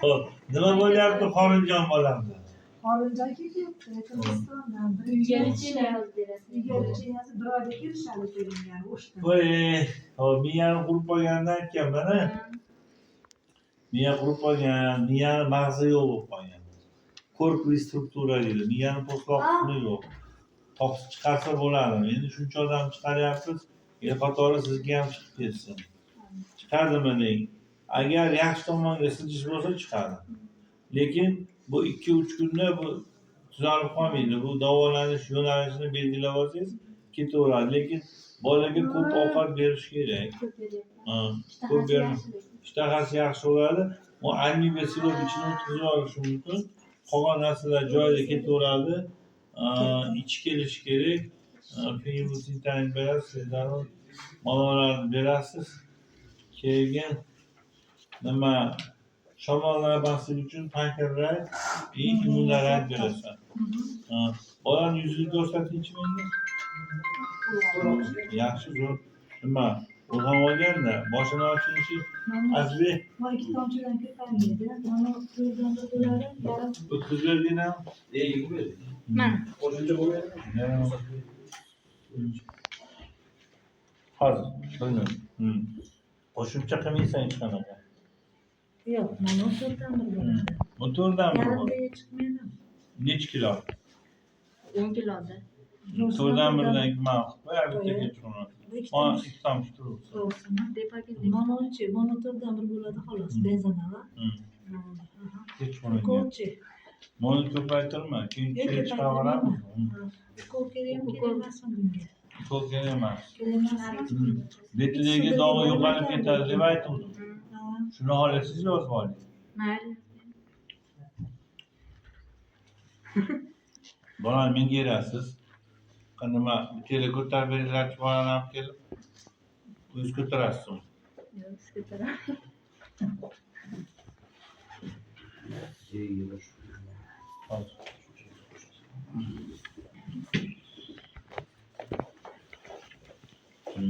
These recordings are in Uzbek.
Xo'p, nima bo'lyapti Xorinjon bolamda? Xorinjon ketyapti, Kırgızistondan. Uygalichinasi bir oyda kelishadi kelingan o'shda. Voy, hop, miyani qurib qo'ygandan aytganman-a. Miya qurib qolgan, miyani mag'zi yo'q bo'lib qolgan. Korpli struktura deydi, miyani po'stloq qismi yo'q. Topib chiqarsa bo'ladi. Endi shuncha odam chiqaryapmiz, qatori sizga ham chiqib ketsin. Chiqardimi deng. Agar yaxshi tomonga siljish bo'lsa chiqadi. Lekin bu 2-3 kunda bu tuzalib qolmaydi. Bu davolanish yo'nalishini belgilab olsangiz ketaveradi. Lekin bolaga ko'p ovqat berish kerak. Ko'p bering. İştahası yaxshi bo'ladi. O anemiya sirop ichini o'tkazib olishi mumkin. Qolgan narsalar joyida ketaveradi. İchi kelishi kerak. Fenilbutanil berasiz, monolarni berasiz. Keyin nima shamollanmaslik uchun pankarayt, immunlarayt berasan. Bolani yuzini ko'rsatingchi menga. Yaxshi zo'r. Nima? Uyg'onmaganda boshini ochinishi azbi. Mana 2 tomchidan ko'tarmaydi. Mana ko'rganda bo'ladi. O'tkazib berdingmi? Mana. Qo'shimcha bo'ladi. Hozir, shuni. Qo'shimcha qilmaysan hech qanaqa. Yo'q, mana 4dan bir bo'ladi. Motordan mi? Yarimtaga chiqmaydi. Necha kilo? 10 kiloda. 4dan birdan nima qo'yadi bittaga chiqadi. Mana 2 tomchi turibdi. Monochi, mana 4dan bir bo'ladi xolos, benzanala. Hech bo'lmaydi. Ko'rchi. Moni ko'paytirma, keyin kelib chiqaveramiz. Ko'p kerak emasmi bunga? Ko'p kerak emas. Kerak emasmi? Betidagi dog'i yo'qolib ketadi deb aytdim. Shuni olasiz yozib oling. Mayli. Bolani menga berasiz. Nima tele ko'tarib beringlarchi bolani olib kelib. O'zingiz ko'tarasiz. Yo'q, ko'taraman.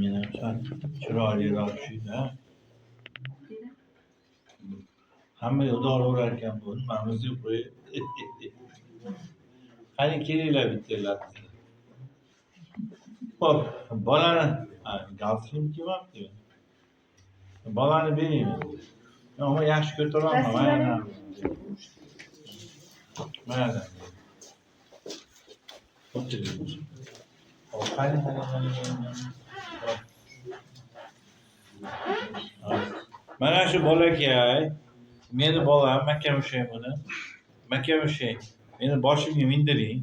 Menimcha chiroyliroq tushdi. Hamma yo'dolaverar ekan bu. Nimamizni qo'yib. Qani kelinglar bittalar. Xo'p, bolani galstin kiyapti. Bolani bering. Ama yaxshi ko'taraman. Mana. O'tiring. Qani. Mana shu bolakay, meni bolam, makamushey buni. Makamushey, meni boshimga mindiring.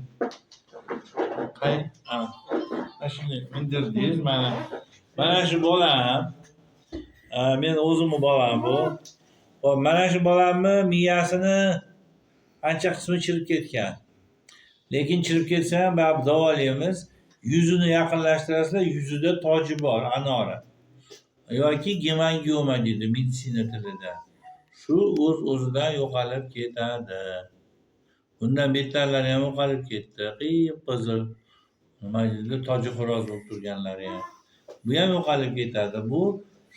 Qay, mana shuni mindirdingiz, mana shu bolam. Men o'zimni bolam bu. Mana shu bolamni miyasini ancha qismi chirib ketgan. Lekin chirib ketsa ham baribir davolaymiz. Yuzini yaqinlashtirasizlar, yuzida toji bor, anori. Yoki gemangioma deydi meditsina tilida. Shu o'z-o'zidan yo'qolib ketadi. Bundan bettarlari ham yo'qolib ketdi. Qip-qizil. Nima deydi, toji xo'roz bo'lib turganlari ham. Bu ham yo'qolib ketadi. Bu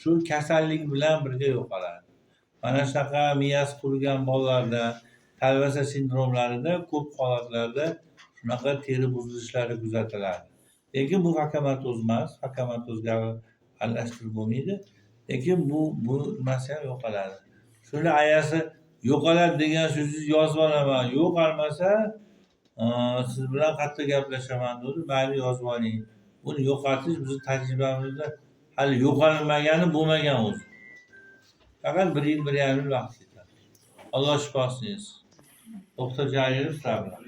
shu kasallik bilan birga yo'qoladi. Mana shunaqa miyasi qurigan bolalarda, talvasa sindromlarida ko'p holatlarda shunaqa teri buzilishlari kuzatiladi. Lekin bu hakamatoz emas, hakamatozga aralashtirib bo'lmaydi. Lekin bu nimasi ham yo'qoladi. Shuni ayasi yo'qoladi degan so'zingizni yozib olaman. Yo'qolmasa, siz bilan qattiq gaplashaman dedi. Mayli yozib oling. Buni yo'qotish bizning tajribamizda hali yo'qolmagani bo'lmagan o'zi. Faqat 1 yil, 1,5 yil vaqt ketadi. Alloh shifosini bersin. Doktor Jalilov sizlar bilan.